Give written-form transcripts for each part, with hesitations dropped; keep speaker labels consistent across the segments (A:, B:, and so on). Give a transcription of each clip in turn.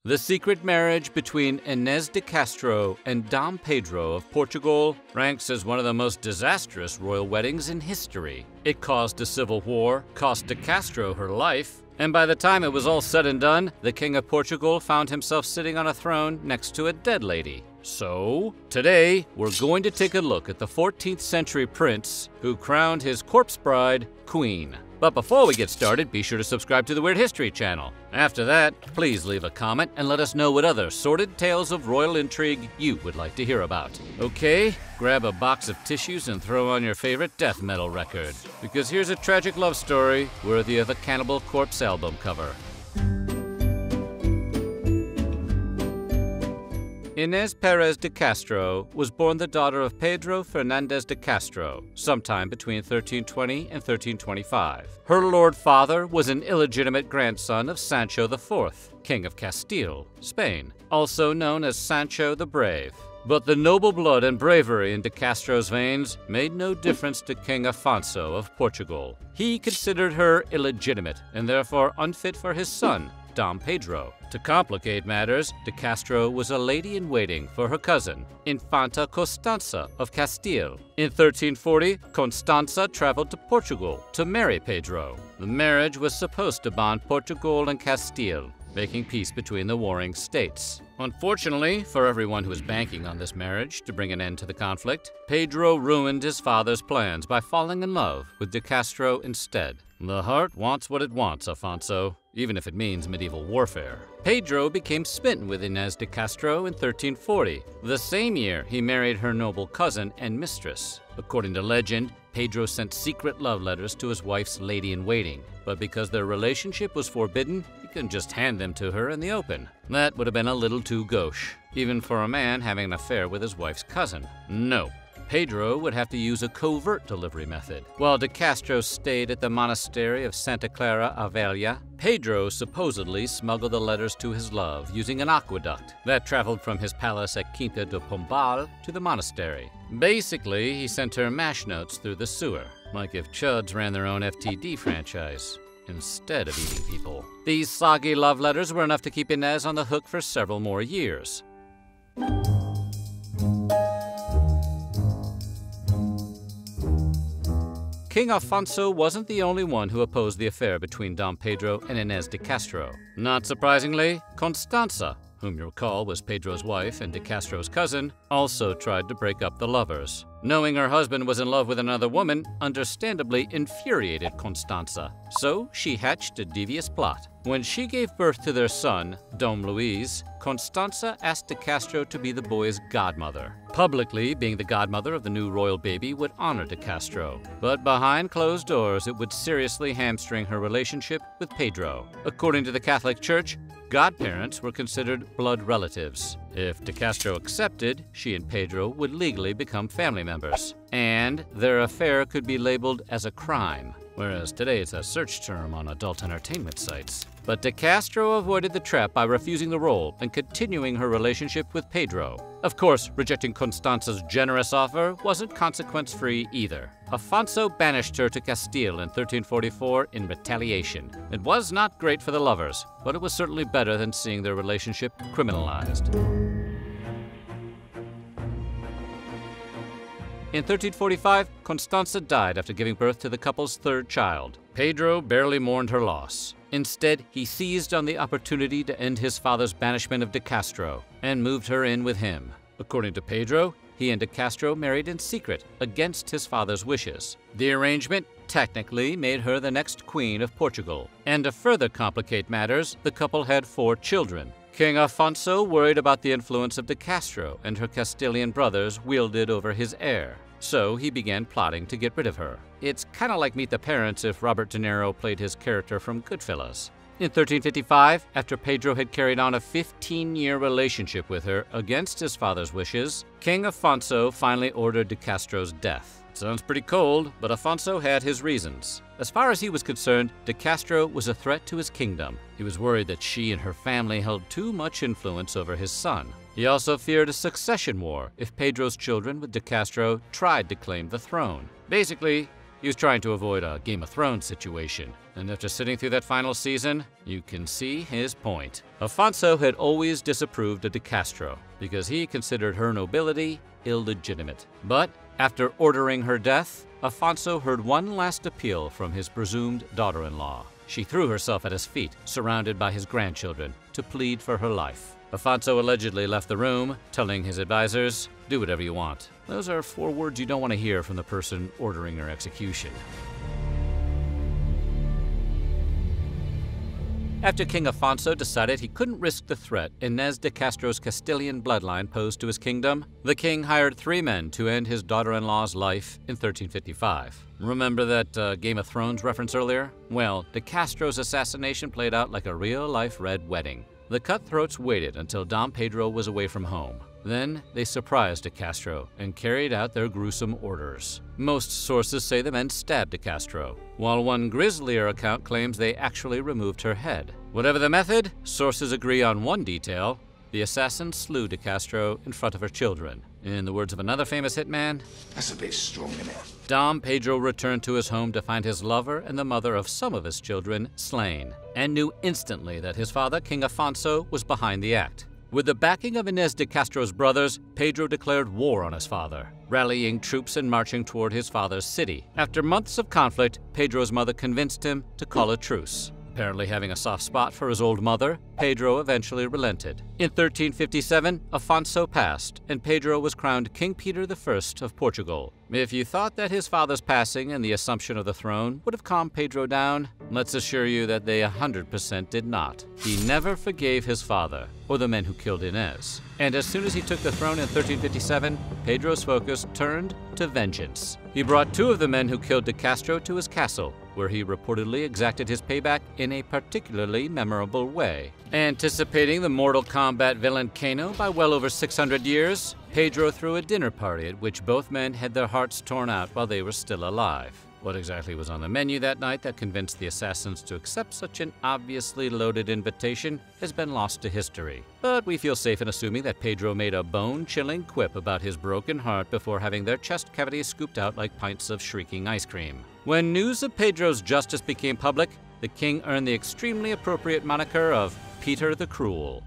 A: The secret marriage between Inês de Castro and Dom Pedro of Portugal ranks as one of the most disastrous royal weddings in history. It caused a civil war, cost de Castro her life, and by the time it was all said and done, the King of Portugal found himself sitting on a throne next to a dead lady. So, today, we're going to take a look at the 14th century prince who crowned his corpse bride, Queen. But before we get started, be sure to subscribe to the Weird History channel. After that, please leave a comment and let us know what other sordid tales of royal intrigue you would like to hear about. Okay, grab a box of tissues and throw on your favorite death metal record, because here's a tragic love story worthy of a Cannibal Corpse album cover. Inés Pérez de Castro was born the daughter of Pedro Fernández de Castro, sometime between 1320 and 1325. Her lord father was an illegitimate grandson of Sancho IV, King of Castile, Spain, also known as Sancho the Brave. But the noble blood and bravery in de Castro's veins made no difference to King Afonso of Portugal. He considered her illegitimate and therefore unfit for his son, Dom Pedro. To complicate matters, de Castro was a lady-in-waiting for her cousin, Infanta Constanza of Castile. In 1340, Constanza traveled to Portugal to marry Pedro. The marriage was supposed to bond Portugal and Castile, making peace between the warring states. Unfortunately, for everyone who was banking on this marriage to bring an end to the conflict, Pedro ruined his father's plans by falling in love with de Castro instead. The heart wants what it wants, Afonso, even if it means medieval warfare. Pedro became smitten with Inés de Castro in 1340. The same year, he married her noble cousin and mistress. According to legend, Pedro sent secret love letters to his wife's lady-in-waiting, but because their relationship was forbidden, he couldn't just hand them to her in the open. That would have been a little too gauche, even for a man having an affair with his wife's cousin. No. Pedro would have to use a covert delivery method. While de Castro stayed at the Monastery of Santa Clara-a-Velha, Pedro supposedly smuggled the letters to his love using an aqueduct that traveled from his palace at Quinta de Pombal to the monastery. Basically, he sent her mash notes through the sewer, like if Chuds ran their own FTD franchise instead of eating people. These soggy love letters were enough to keep Inés on the hook for several more years. King Afonso wasn't the only one who opposed the affair between Dom Pedro and Inés de Castro. Not surprisingly, Constanza, whom you recall was Pedro's wife and de Castro's cousin, also tried to break up the lovers. Knowing her husband was in love with another woman understandably infuriated Constanza, so she hatched a devious plot. When she gave birth to their son, Dom Luis, Constanza asked de Castro to be the boy's godmother. Publicly, being the godmother of the new royal baby would honor de Castro, but behind closed doors it would seriously hamstring her relationship with Pedro. According to the Catholic Church, godparents were considered blood relatives. If de Castro accepted, she and Pedro would legally become family members, and their affair could be labeled as a crime, whereas today it's a search term on adult entertainment sites. But de Castro avoided the trap by refusing the role and continuing her relationship with Pedro. Of course, rejecting Constanza's generous offer wasn't consequence-free either. Afonso banished her to Castile in 1344 in retaliation. It was not great for the lovers, but it was certainly better than seeing their relationship criminalized. In 1345, Constanza died after giving birth to the couple's third child. Pedro barely mourned her loss. Instead, he seized on the opportunity to end his father's banishment of de Castro and moved her in with him. According to Pedro, he and de Castro married in secret against his father's wishes. The arrangement technically made her the next Queen of Portugal. And to further complicate matters, the couple had 4 children. King Afonso worried about the influence of de Castro and her Castilian brothers wielded over his heir, so he began plotting to get rid of her. It's kind of like Meet the Parents if Robert De Niro played his character from Goodfellas. In 1355, after Pedro had carried on a 15-year relationship with her against his father's wishes, King Afonso finally ordered de Castro's death. Sounds pretty cold, but Afonso had his reasons. As far as he was concerned, de Castro was a threat to his kingdom. He was worried that she and her family held too much influence over his son. He also feared a succession war if Pedro's children with de Castro tried to claim the throne. Basically, He was trying to avoid a Game of Thrones situation, and after sitting through that final season, you can see his point. Afonso had always disapproved of de Castro because he considered her nobility illegitimate. But after ordering her death, Afonso heard one last appeal from his presumed daughter-in-law. She threw herself at his feet, surrounded by his grandchildren, to plead for her life. Afonso allegedly left the room, telling his advisors, "Do whatever you want." Those are 4 words you don't want to hear from the person ordering your execution. After King Afonso decided he couldn't risk the threat Inês de Castro's Castilian bloodline posed to his kingdom, the king hired 3 men to end his daughter-in-law's life in 1355. Remember that Game of Thrones reference earlier? Well, de Castro's assassination played out like a real-life red wedding. The cutthroats waited until Dom Pedro was away from home. Then they surprised de Castro and carried out their gruesome orders. Most sources say the men stabbed de Castro, while one grislier account claims they actually removed her head. Whatever the method, sources agree on one detail: the assassin slew de Castro in front of her children. In the words of another famous hitman,
B: "That's a bit strong, isn't it?"
A: Dom Pedro returned to his home to find his lover and the mother of some of his children slain, and knew instantly that his father, King Afonso, was behind the act. With the backing of Inês de Castro's brothers, Pedro declared war on his father, rallying troops and marching toward his father's city. After months of conflict, Pedro's mother convinced him to call a truce. Apparently having a soft spot for his old mother, Pedro eventually relented. In 1357, Afonso passed, and Pedro was crowned King Peter I of Portugal. If you thought that his father's passing and the assumption of the throne would have calmed Pedro down, let's assure you that they 100% did not. He never forgave his father, or the men who killed Inês. And as soon as he took the throne in 1357, Pedro's focus turned to vengeance. He brought 2 of the men who killed de Castro to his castle, where he reportedly exacted his payback in a particularly memorable way. Anticipating the Mortal Kombat villain Kano by well over 600 years, Pedro threw a dinner party at which both men had their hearts torn out while they were still alive. What exactly was on the menu that night that convinced the assassins to accept such an obviously loaded invitation has been lost to history. But we feel safe in assuming that Pedro made a bone-chilling quip about his broken heart before having their chest cavities scooped out like pints of shrieking ice cream. When news of Pedro's justice became public, the king earned the extremely appropriate moniker of Peter the Cruel.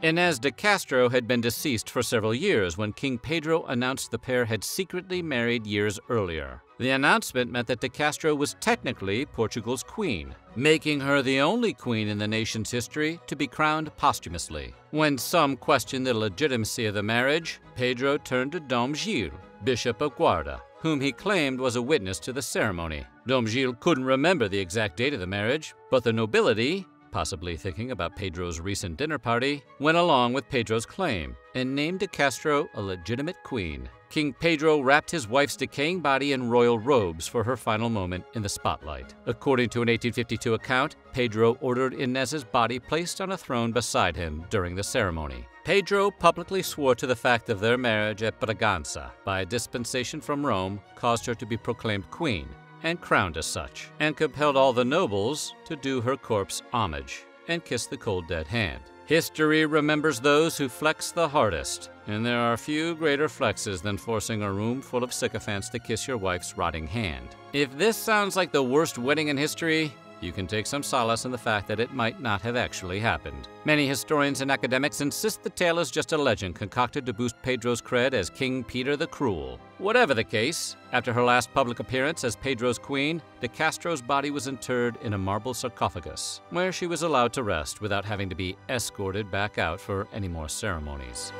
A: Inês de Castro had been deceased for several years when King Pedro announced the pair had secretly married years earlier. The announcement meant that de Castro was technically Portugal's queen, making her the only queen in the nation's history to be crowned posthumously. When some questioned the legitimacy of the marriage, Pedro turned to Dom Gil, Bishop of Guarda, whom he claimed was a witness to the ceremony. Dom Gil couldn't remember the exact date of the marriage, but the nobility, possibly thinking about Pedro's recent dinner party, went along with Pedro's claim and named de Castro a legitimate queen. King Pedro wrapped his wife's decaying body in royal robes for her final moment in the spotlight. According to an 1852 account, Pedro ordered Inés's body placed on a throne beside him during the ceremony. Pedro publicly swore to the fact of their marriage at Braganza by a dispensation from Rome caused her to be proclaimed queen and crowned as such, and compelled all the nobles to do her corpse homage and kiss the cold dead hand. History remembers those who flex the hardest, and there are few greater flexes than forcing a room full of sycophants to kiss your wife's rotting hand. If this sounds like the worst wedding in history, you can take some solace in the fact that it might not have actually happened. Many historians and academics insist the tale is just a legend concocted to boost Pedro's cred as King Peter the Cruel. Whatever the case, after her last public appearance as Pedro's queen, de Castro's body was interred in a marble sarcophagus, where she was allowed to rest without having to be escorted back out for any more ceremonies.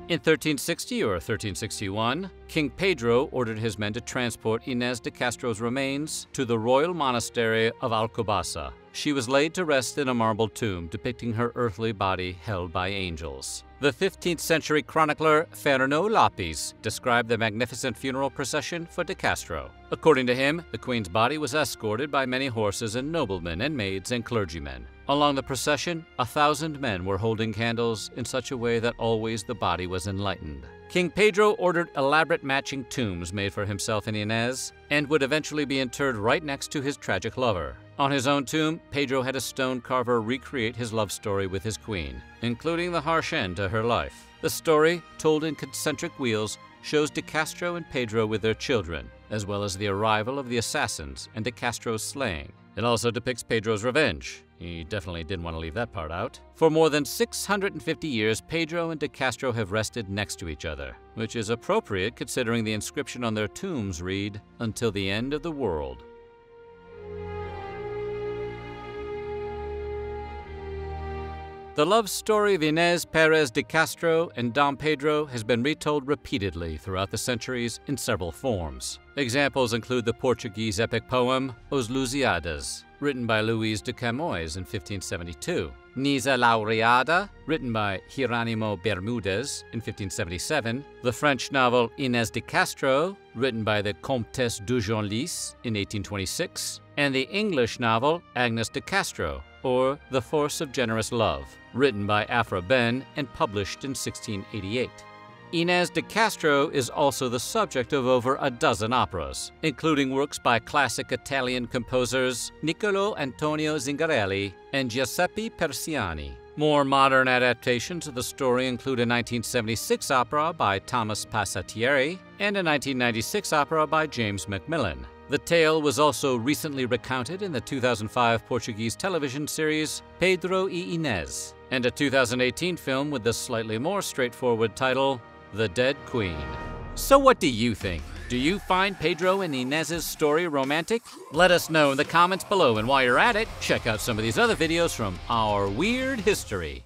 A: In 1360 or 1361, King Pedro ordered his men to transport Inés de Castro's remains to the royal monastery of Alcobaça. She was laid to rest in a marble tomb depicting her earthly body held by angels. The 15th century chronicler Fernão Lopes described the magnificent funeral procession for de Castro. According to him, the queen's body was escorted by many horses and noblemen and maids and clergymen. Along the procession, 1,000 men were holding candles in such a way that always the body was enlightened. King Pedro ordered elaborate matching tombs made for himself and Inés, and would eventually be interred right next to his tragic lover. On his own tomb, Pedro had a stone carver recreate his love story with his queen, including the harsh end to her life. The story, told in concentric wheels, shows De Castro and Pedro with their children, as well as the arrival of the assassins and De Castro's slaying. It also depicts Pedro's revenge. He definitely didn't want to leave that part out. For more than 650 years, Pedro and De Castro have rested next to each other, which is appropriate considering the inscription on their tombs read, "Until the end of the world." The love story of Inês Pérez de Castro and Dom Pedro has been retold repeatedly throughout the centuries in several forms. Examples include the Portuguese epic poem Os Lusíadas, written by Luís de Camões in 1572, Nisa Laureada, written by Hieronymo Bermúdez in 1577, the French novel Inês de Castro, written by the Comtesse de Genlis in 1826, and the English novel Agnes de Castro, or The Force of Generous Love, written by Aphra Behn and published in 1688. Inês de Castro is also the subject of over a dozen operas, including works by classic Italian composers Niccolò Antonio Zingarelli and Giuseppe Persiani. More modern adaptations of the story include a 1976 opera by Thomas Pasatieri and a 1996 opera by James Macmillan. The tale was also recently recounted in the 2005 Portuguese television series Pedro e Inês, and a 2018 film with the slightly more straightforward title, The Dead Queen. So what do you think? Do you find Pedro and Inês's story romantic? Let us know in the comments below, and while you're at it, check out some of these other videos from our weird history.